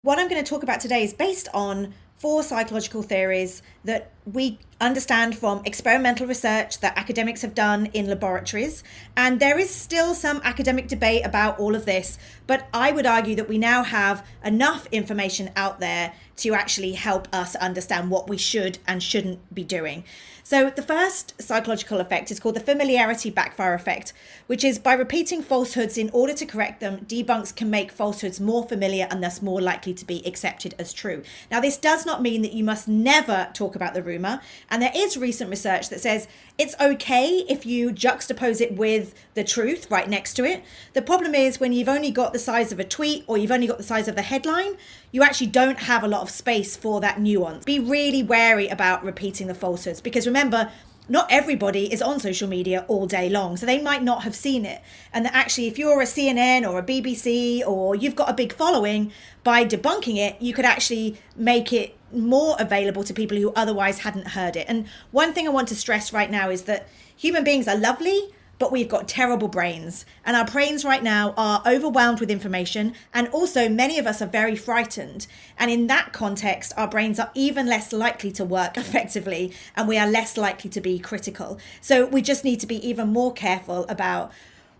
What I'm going to talk about today is based on 4 psychological theories that we understand from experimental research that academics have done in laboratories. And there is still some academic debate about all of this, but I would argue that we now have enough information out there to actually help us understand what we should and shouldn't be doing. So the first psychological effect is called the familiarity backfire effect, which is by repeating falsehoods in order to correct them, debunks can make falsehoods more familiar and thus more likely to be accepted as true. Now, this does not mean that you must never talk about the rumor. And there is recent research that says it's okay if you juxtapose it with the truth right next to it. The problem is when you've only got the size of a tweet or you've only got the size of the headline, you actually don't have a lot of space for that nuance. Be really wary about repeating the falsehoods because remember, not everybody is on social media all day long, so they might not have seen it. And that actually, if you're a CNN or a BBC or you've got a big following, by debunking it, you could actually make it more available to people who otherwise hadn't heard it. And one thing I want to stress right now is that human beings are lovely, but we've got terrible brains. And our brains right now are overwhelmed with information. And also many of us are very frightened. And in that context, our brains are even less likely to work effectively and we are less likely to be critical. So we just need to be even more careful about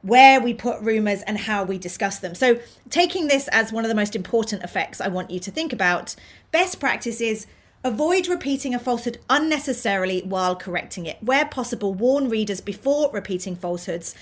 where we put rumors and how we discuss them. So taking this as one of the most important effects I want you to think about, best practice is avoid repeating a falsehood unnecessarily while correcting it. Where possible, warn readers before repeating falsehoods.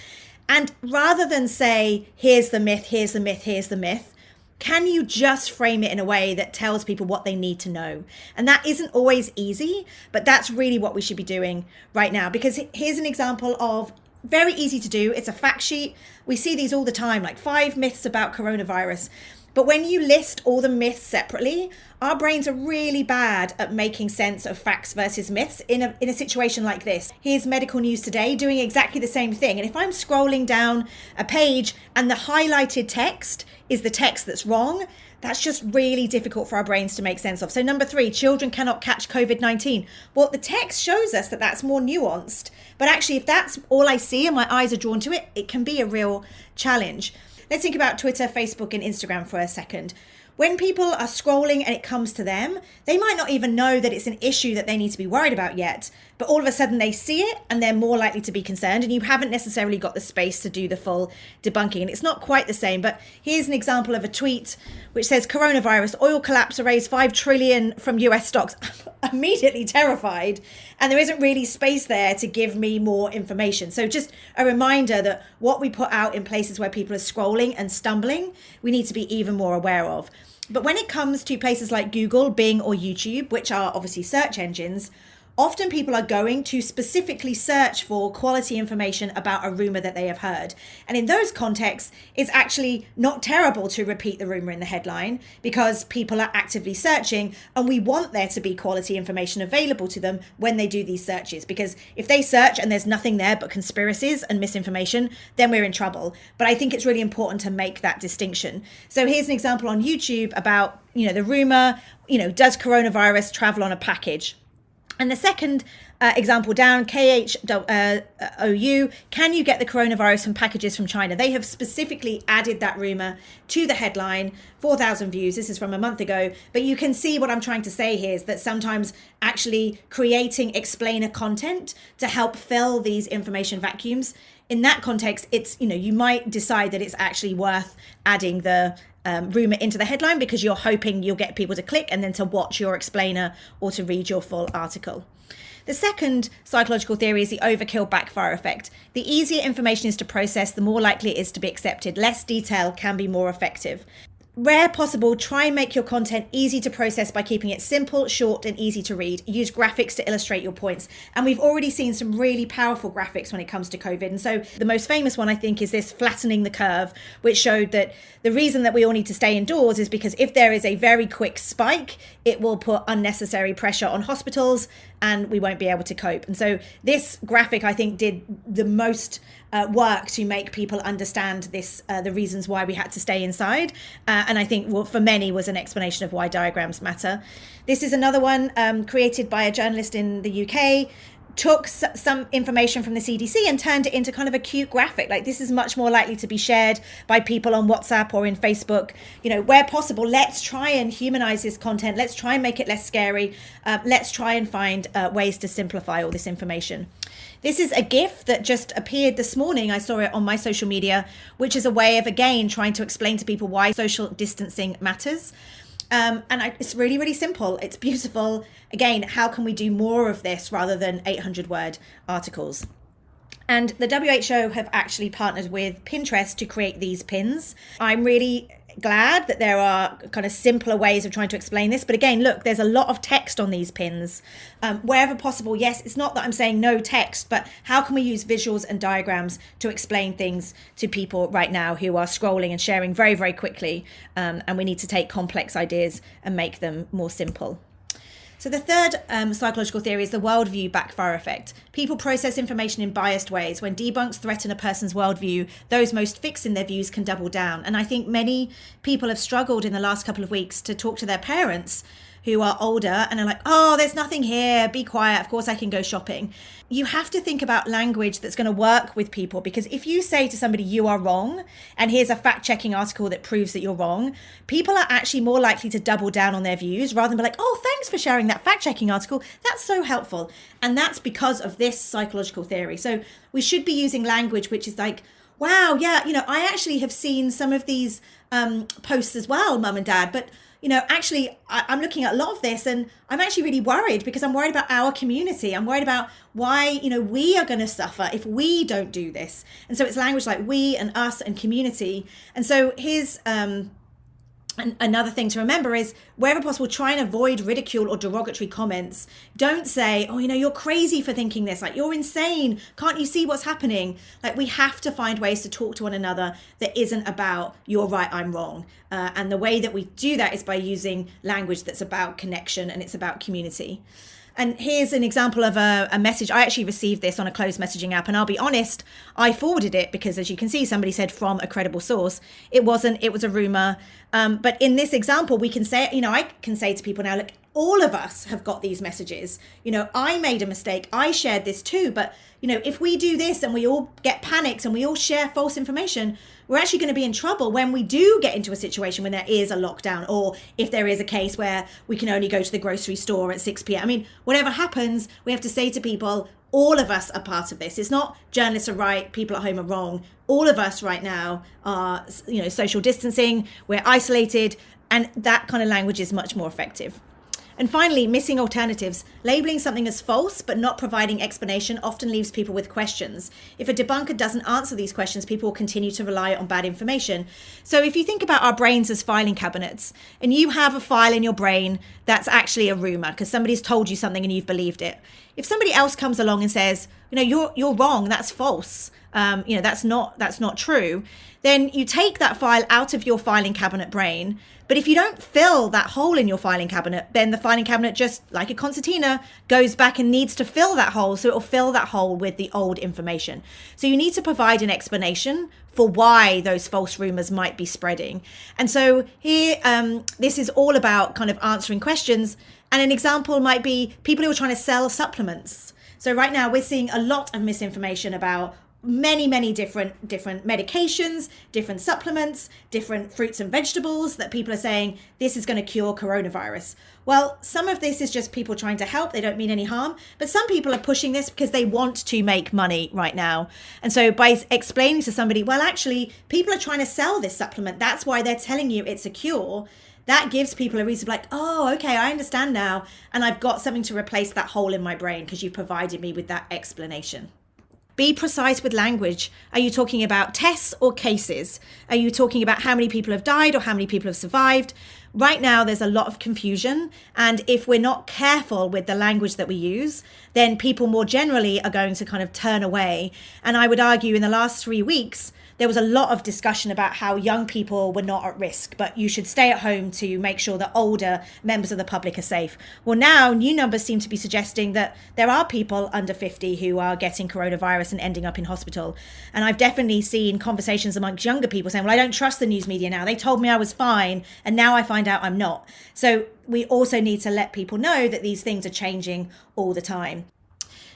And rather than say, here's the myth, here's the myth, here's the myth, can you just frame it in a way that tells people what they need to know? And that isn't always easy, but that's really what we should be doing right now. Because here's an example of very easy to do. It's a fact sheet. We see these all the time, like 5 myths about coronavirus. But when you list all the myths separately, our brains are really bad at making sense of facts versus myths in a situation like this. Here's Medical News Today doing exactly the same thing. And if I'm scrolling down a page and the highlighted text is the text that's wrong, that's just really difficult for our brains to make sense of. So number 3, children cannot catch COVID-19. Well, the text shows us that that's more nuanced. But actually, if that's all I see and my eyes are drawn to it, it can be a real challenge. Let's think about Twitter, Facebook, and Instagram for a second. When people are scrolling and it comes to them, they might not even know that it's an issue that they need to be worried about yet, but all of a sudden they see it and they're more likely to be concerned, and you haven't necessarily got the space to do the full debunking. And it's not quite the same, but here's an example of a tweet which says coronavirus, oil collapse erased 5 trillion from US stocks. I'm immediately terrified, and there isn't really space there to give me more information. So just a reminder that what we put out in places where people are scrolling and stumbling, we need to be even more aware of. But when it comes to places like Google, Bing, or YouTube, which are obviously search engines, often people are going to specifically search for quality information about a rumor that they have heard. And in those contexts, it's actually not terrible to repeat the rumor in the headline because people are actively searching, and we want there to be quality information available to them when they do these searches. Because if they search and there's nothing there but conspiracies and misinformation, then we're in trouble. But I think it's really important to make that distinction. So here's an example on YouTube about, the rumor, does coronavirus travel on a package? And the second example down, KHOU, can you get the coronavirus from packages from China? They have specifically added that rumor to the headline, 4,000 views. This is from a month ago. But you can see what I'm trying to say here is that sometimes actually creating explainer content to help fill these information vacuums, in that context, it's, you might decide that it's actually worth adding the rumor into the headline because you're hoping you'll get people to click and then to watch your explainer or to read your full article. The second psychological theory is the overkill backfire effect. The easier information is to process, the more likely it is to be accepted. Less detail can be more effective. Where possible, try and make your content easy to process by keeping it simple, short, and easy to read. Use graphics to illustrate your points. And we've already seen some really powerful graphics when it comes to COVID. And so the most famous one, I think, is this flattening the curve, which showed that the reason that we all need to stay indoors is because if there is a very quick spike, it will put unnecessary pressure on hospitals and we won't be able to cope. And so this graphic, I think, did the most work to make people understand this, the reasons why we had to stay inside. And I think for many was an explanation of why diagrams matter. This is another one created by a journalist in the UK. took some information from the CDC and turned it into kind of a cute graphic. Like, this is much more likely to be shared by people on WhatsApp or in Facebook. Where possible, let's try and humanize this content. Let's try and make it less scary. Let's try and find ways to simplify all this information. This is a GIF that just appeared this morning. I saw it on my social media, which is a way of, again, trying to explain to people why social distancing matters. It's really, really simple. It's beautiful. Again, how can we do more of this rather than 800-word articles? And the WHO have actually partnered with Pinterest to create these pins. I'm really glad that there are kind of simpler ways of trying to explain this. But again, look, there's a lot of text on these pins. Wherever possible, yes, it's not that I'm saying no text, but how can we use visuals and diagrams to explain things to people right now who are scrolling and sharing very, very quickly? And we need to take complex ideas and make them more simple. So the third psychological theory is the worldview backfire effect. People process information in biased ways. When debunks threaten a person's worldview, those most fixed in their views can double down. And I think many people have struggled in the last couple of weeks to talk to their parents who are older and are like, oh, there's nothing here, be quiet, of course I can go shopping. You have to think about language that's going to work with people, because if you say to somebody you are wrong, and here's a fact-checking article that proves that you're wrong, people are actually more likely to double down on their views rather than be like, oh, thanks for sharing that fact-checking article, that's so helpful. And that's because of this psychological theory. So we should be using language which is like, wow, yeah, I actually have seen some of these posts as well, mum and dad, but actually, I'm looking at a lot of this and I'm actually really worried, because I'm worried about our community. I'm worried about why, we are going to suffer if we don't do this. And so it's language like we and us and community. And so here's another thing to remember is, wherever possible, try and avoid ridicule or derogatory comments. Don't say, oh, you're crazy for thinking this, like, you're insane, can't you see what's happening? Like, we have to find ways to talk to one another that isn't about you're right, I'm wrong. And the way that we do that is by using language that's about connection and it's about community. And here's an example of a message. I actually received this on a closed messaging app, and I'll be honest, I forwarded it because, as you can see, somebody said from a credible source. It wasn't, it was a rumor. But in this example, we can say, I can say to people now, look, all of us have got these messages. I made a mistake. I shared this too. But, if we do this and we all get panicked and we all share false information, we're actually going to be in trouble when we do get into a situation when there is a lockdown, or if there is a case where we can only go to the grocery store at 6 p.m. I mean, whatever happens, we have to say to people, all of us are part of this. It's not journalists are right, people at home are wrong. All of us right now are, social distancing, we're isolated, and that kind of language is much more effective. And finally, missing alternatives. Labeling something as false but not providing explanation often leaves people with questions. If a debunker doesn't answer these questions, people will continue to rely on bad information. So if you think about our brains as filing cabinets, and you have a file in your brain that's actually a rumor because somebody's told you something and you've believed it. If somebody else comes along and says, you're wrong, that's false, that's not true, then you take that file out of your filing cabinet brain. But if you don't fill that hole in your filing cabinet, then the filing cabinet, just like a concertina, goes back and needs to fill that hole. So it will fill that hole with the old information. So you need to provide an explanation for why those false rumors might be spreading. And so here, this is all about kind of answering questions. And an example might be people who are trying to sell supplements. So right now we're seeing a lot of misinformation about many different medications, different supplements, different fruits and vegetables that people are saying this is going to cure coronavirus. Well, some of this is just people trying to help. They don't mean any harm. But some people are pushing this because they want to make money right now. And so by explaining to somebody, well, actually, people are trying to sell this supplement, that's why they're telling you it's a cure, that gives people a reason to be like, oh, okay, I understand now. And I've got something to replace that hole in my brain because you provided me with that explanation. Be precise with language. Are you talking about tests or cases? Are you talking about how many people have died or how many people have survived? Right now, there's a lot of confusion. And if we're not careful with the language that we use, then people more generally are going to kind of turn away. And I would argue in the last 3 weeks, there was a lot of discussion about how young people were not at risk, but you should stay at home to make sure that older members of the public are safe. Well, now new numbers seem to be suggesting that there are people under 50 who are getting coronavirus and ending up in hospital. And I've definitely seen conversations amongst younger people saying, well, I don't trust the news media now. They told me I was fine, and now I find out I'm not. So we also need to let people know that these things are changing all the time.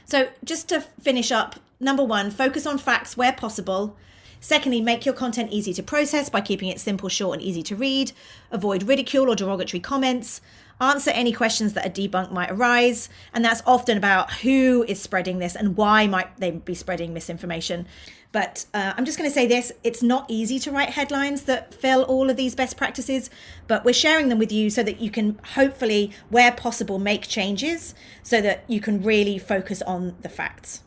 So just to finish up, number one, focus on facts where possible. Secondly, make your content easy to process by keeping it simple, short, and easy to read. Avoid ridicule or derogatory comments. Answer any questions that a debunk might arise. And that's often about who is spreading this and why might they be spreading misinformation. But I'm just going to say this, it's not easy to write headlines that fill all of these best practices, but we're sharing them with you so that you can hopefully, where possible, make changes so that you can really focus on the facts.